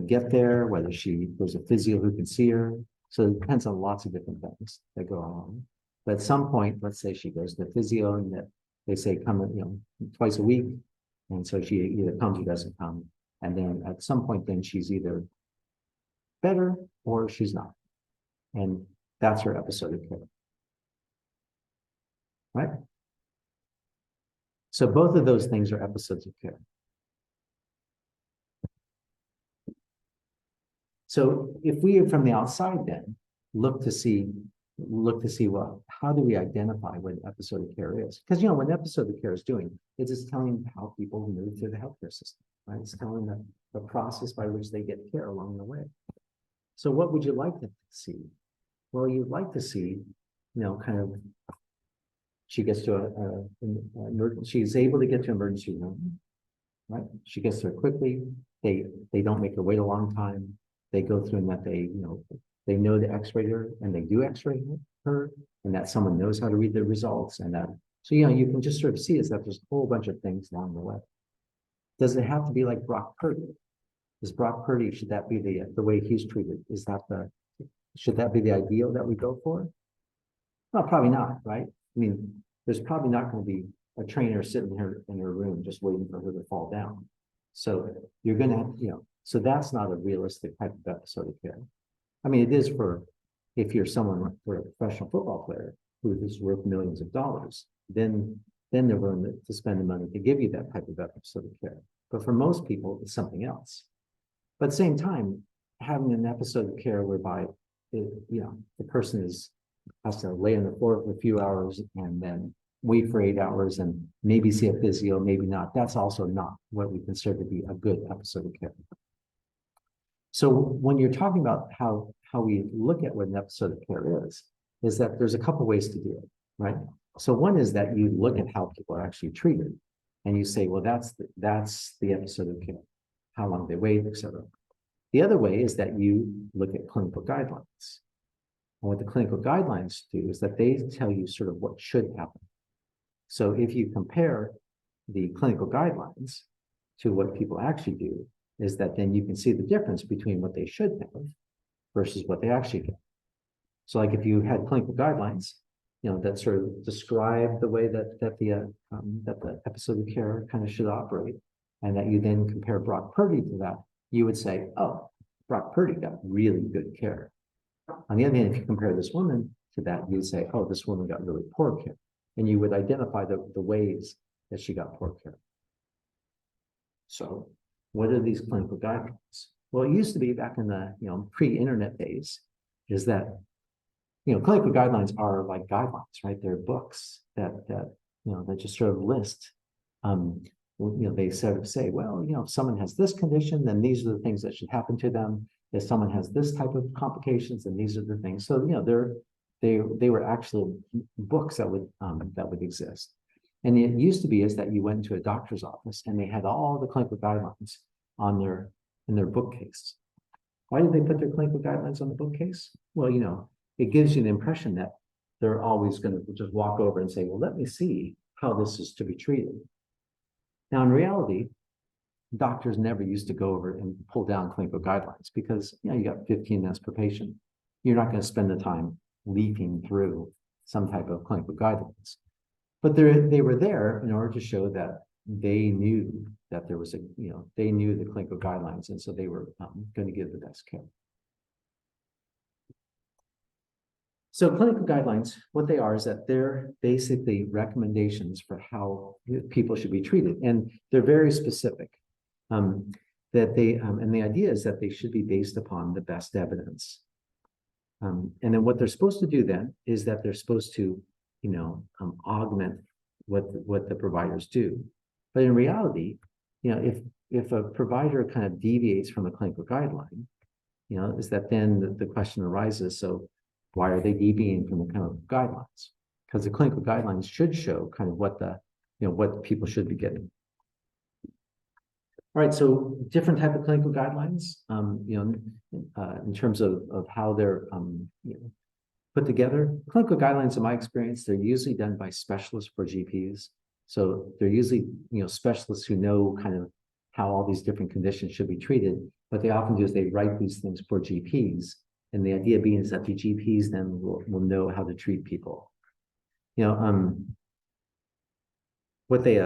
get there, whether there's a physio who can see her. So it depends on lots of different things that go on. But at some point, let's say she goes to the physio and that they say come, twice a week. And so she either comes or doesn't come. And then at some point, then she's either better or she's not. And that's her episode of care. Right? So both of those things are episodes of care. So if we from the outside then look to see well, how do we identify what an episode of care is? Because what an episode of care is doing is it's telling how people move through the healthcare system, right? It's telling the process by which they get care along the way. So what would you like to see? Well, you'd like to see, kind of she gets to she's able to get to emergency room, right? She gets there quickly. They don't make her wait a long time. They go through and that they know the x-ray her and they do x-ray her and that someone knows how to read the results and that. So, you can just sort of see is that there's a whole bunch of things along the way. Does it have to be like Brock Purdy? Is Brock Purdy, should that be the way he's treated? Should that be the ideal that we go for? Well, probably not, right? I mean, there's probably not going to be a trainer sitting here in her room just waiting for her to fall down. So you're going to, so that's not a realistic type of episode of care. I mean, it is if you're someone for a professional football player who is worth millions of dollars, then they're willing to spend the money to give you that type of episode of care. But for most people, it's something else. But at the same time, having an episode of care whereby, the person has to lay on the floor for a few hours and then wait for 8 hours and maybe see a physio, maybe not. That's also not what we consider to be a good episode of care. So when you're talking about how we look at what an episode of care is that there's a couple ways to do it, right? So one is that you look at how people are actually treated and you say, well, that's the episode of care, how long they wait, etc. The other way is that you look at clinical guidelines. And what the clinical guidelines do is that they tell you sort of what should happen. So if you compare the clinical guidelines to what people actually do, is that then you can see the difference between what they should have versus what they actually get. So like if you had clinical guidelines, that sort of describe the way that the episode of care kind of should operate, and that you then compare Brock Purdy to that, you would say, oh, Brock Purdy got really good care. On the other hand, if you compare this woman to that, you'd say, oh, this woman got really poor care. And you would identify the ways that she got poor care. So what are these clinical guidelines? Well, it used to be back in the pre-internet days, is that clinical guidelines are like guidelines, right? They're books that just sort of list. They sort of say, well, if someone has this condition, then these are the things that should happen to them. If someone has this type of complications, then these are the things. So they were actual books that would exist. And it used to be is that you went into a doctor's office and they had all the clinical guidelines in their bookcase. Why did they put their clinical guidelines on the bookcase? Well, it gives you the impression that they're always going to just walk over and say, well, let me see how this is to be treated. Now, in reality, doctors never used to go over and pull down clinical guidelines because you got 15 minutes per patient. You're not going to spend the time leafing through some type of clinical guidelines. But they were there in order to show that they knew that there was they knew the clinical guidelines, and so they were going to give the best care. So clinical guidelines, what they are is that they're basically recommendations for how people should be treated, and they're very specific. And the idea is that they should be based upon the best evidence. And then what they're supposed to do then is that they're supposed to augment what the providers do. But in reality, if a provider kind of deviates from a clinical guideline, is that then the question arises, so why are they deviating from the clinical guidelines? Because the clinical guidelines should show kind of what what people should be getting. All right, so different type of clinical guidelines, in terms of how they're put together. Clinical guidelines, in my experience, they're usually done by specialists for GPs. So they're usually, specialists who know kind of how all these different conditions should be treated. What they often do is they write these things for GPs. And the idea being is that the GPs then will know how to treat people. What they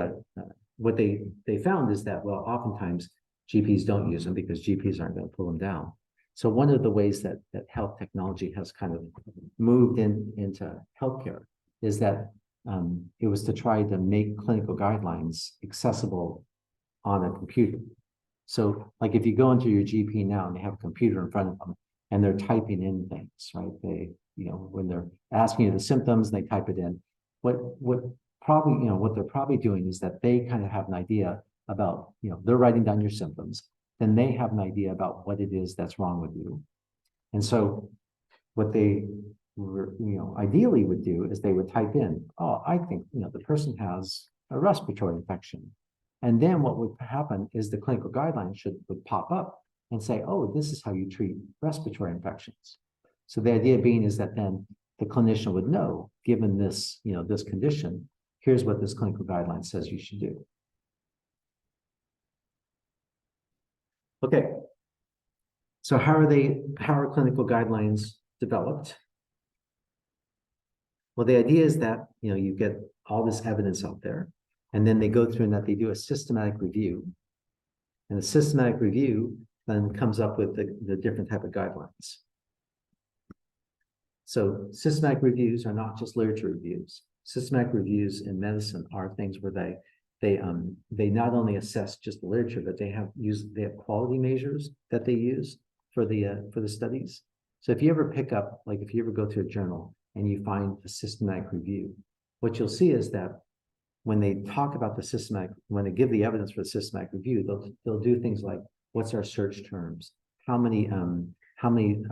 found is that, well, oftentimes GPs don't use them because GPs aren't going to pull them down. So one of the ways that health technology has kind of moved into healthcare is that it was to try to make clinical guidelines accessible on a computer. So like if you go into your GP now and they have a computer in front of them and they're typing in things, right? They, when they're asking you the symptoms, they type it in. What they're probably doing is that they kind of have an idea about, they're writing down your symptoms, then they have an idea about what it is that's wrong with you. And so what they ideally would do is they would type in, oh, I think, the person has a respiratory infection. And then what would happen is the clinical guidelines would pop up and say, oh, this is how you treat respiratory infections. So the idea being is that then the clinician would know, given this, this condition, here's what this clinical guideline says you should do. Okay. So how are clinical guidelines developed? Well, the idea is that, you get all this evidence out there, and then they go through and that they do a systematic review. And the systematic review then comes up with the different type of guidelines. So systematic reviews are not just literature reviews. Systematic reviews in medicine are things where they not only assess just the literature, but they have quality measures that they use for the studies. So if you ever if you ever go to a journal and you find a systematic review, what you'll see is that when they talk about when they give the evidence for the systematic review, they'll do things like, what's our search terms? How many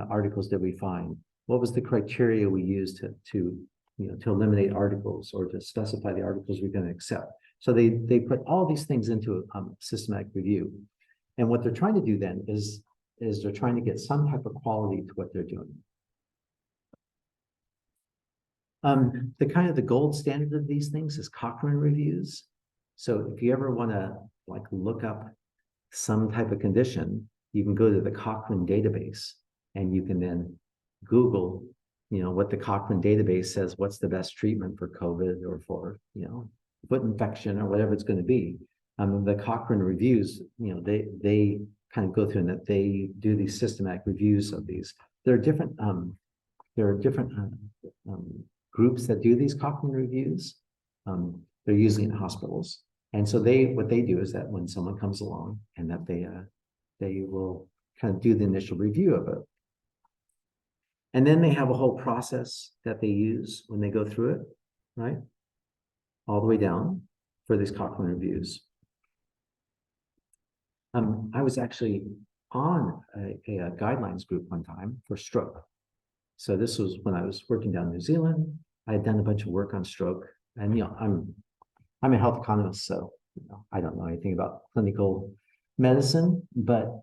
articles did we find? What was the criteria we used to eliminate articles or to specify the articles we're going to accept? So they put all these things into a systematic review. And what they're trying to do then is they're trying to get some type of quality to what they're doing. The gold standard of these things is Cochrane reviews. So if you ever want to look up some type of condition, you can go to the Cochrane database and you can then Google, what the Cochrane database says, what's the best treatment for COVID or for, foot infection or whatever it's going to be. The Cochrane reviews, they kind of go through and that they do these systematic reviews of these. There are different groups that do these Cochrane reviews. They're usually in hospitals. And so what they do is that when someone comes along and that they will kind of do the initial review of it. And then they have a whole process that they use when they go through it, right? All the way down for these Cochrane reviews. I was actually on a guidelines group one time for stroke. So this was when I was working down in New Zealand. I had done a bunch of work on stroke, and I'm a health economist, so I don't know anything about clinical medicine, but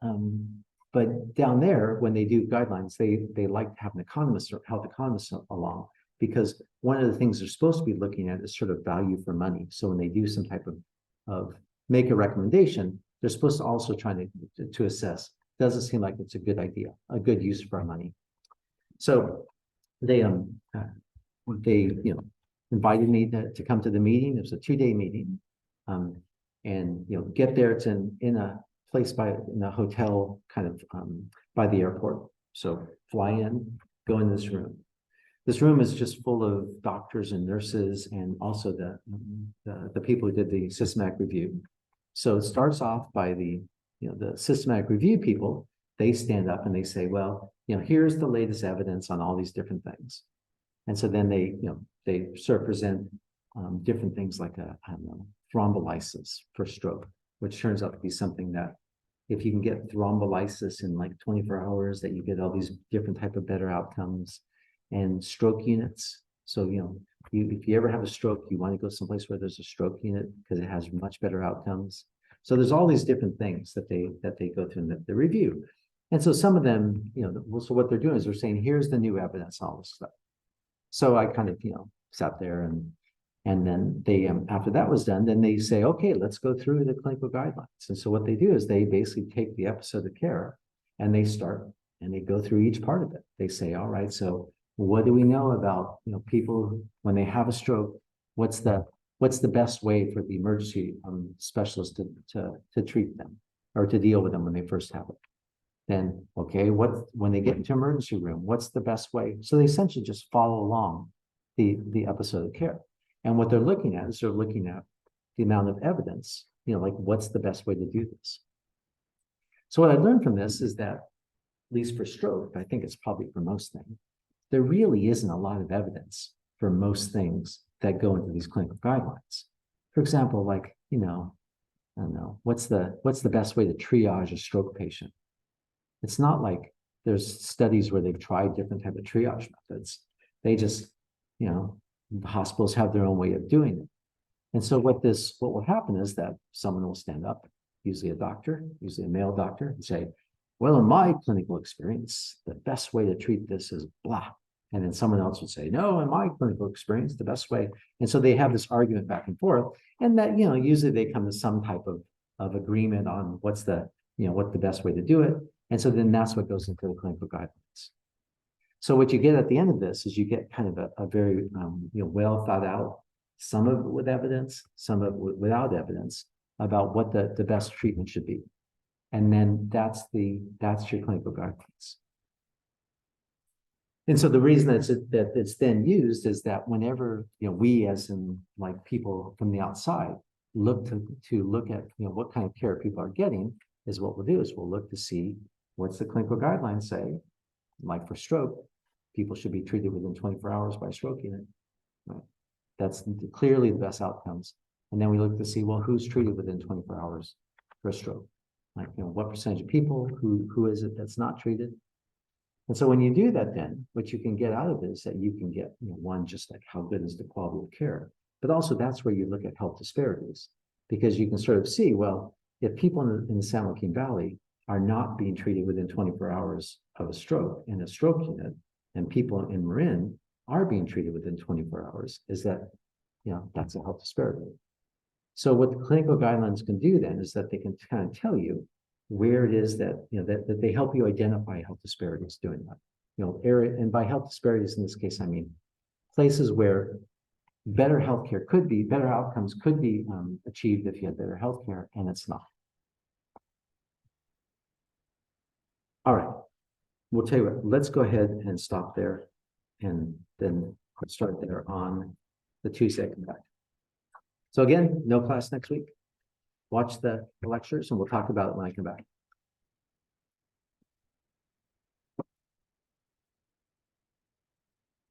down there when they do guidelines, they like to have an economist or health economist along, because one of the things they're supposed to be looking at is sort of value for money. So when they do some type of make a recommendation, they're supposed to also try to assess, does it seem like it's a good idea, a good use for our money? So they invited me to come to the meeting. It was a 2-day meeting, and get there. It's in a place in a hotel kind of by the airport. So fly in, go in this room. This room is just full of doctors and nurses, and also the people who did the systematic review. So it starts off by the systematic review people. They stand up and they say, well, here's the latest evidence on all these different things. And so then they sort of present different things like thrombolysis for stroke, which turns out to be something that if you can get thrombolysis in 24 hours, that you get all these different type of better outcomes. And stroke units. So, if you ever have a stroke, you want to go someplace where there's a stroke unit because it has much better outcomes. So there's all these different things that they go through in the review. And so some of them, so what they're doing is they're saying, here's the new evidence, all this stuff. So I kind of, sat there And then they, after that was done, then they say, okay, let's go through the clinical guidelines. And so what they do is they basically take the episode of care and they start and they go through each part of it. They say, all right, so what do we know about, people when they have a stroke? What's the best way for the emergency specialist to treat them or to deal with them when they first have it? Then, okay, when they get into emergency room, what's the best way? So they essentially just follow along the episode of care. And what they're looking at is they're looking at the amount of evidence, like what's the best way to do this? So what I learned from this is that, at least for stroke, I think it's probably for most things, there really isn't a lot of evidence for most things that go into these clinical guidelines. For example, like, I don't know, what's the best way to triage a stroke patient? It's not like there's studies where they've tried different type of triage methods. They just, the hospitals have their own way of doing it. And so what will happen is that someone will stand up, usually a doctor, usually a male doctor, and say, well, in my clinical experience, the best way to treat this is blah. And then someone else would say, no, in my clinical experience, the best way. And so they have this argument back and forth. And that, usually they come to some type of agreement on what's the best way to do it. And so then that's what goes into the clinical guidelines. So what you get at the end of this is you get kind of a very well thought out, some of it with evidence, some of it without evidence about what the best treatment should be. And then that's your clinical guidelines. And so the reason that it's then used is that whenever we as in like people from the outside look to look at what kind of care people are getting, is what we'll do is we'll look to see what's the clinical guidelines say. Like for stroke, people should be treated within 24 hours by a stroke unit. Right? That's clearly the best outcomes. And then we look to see, well, who's treated within 24 hours for a stroke? Like, what percentage of people, who is it that's not treated? And so when you do that, then what you can get out of it is that you can get, one, just like how good is the quality of care, but also that's where you look at health disparities, because you can sort of see, well, if people in the San Joaquin Valley are not being treated within 24 hours of a stroke in a stroke unit, and people in Marin are being treated within 24 hours, is that, that's a health disparity. So what the clinical guidelines can do then is that they can kind of tell you where it is that, that they help you identify health disparities doing that. And by health disparities in this case, I mean places where better outcomes could be achieved if you had better healthcare, and it's not. All right, we'll tell you what, let's go ahead and stop there and then start there on the Tuesday come back. So again, no class next week. Watch the lectures and we'll talk about it when I come back.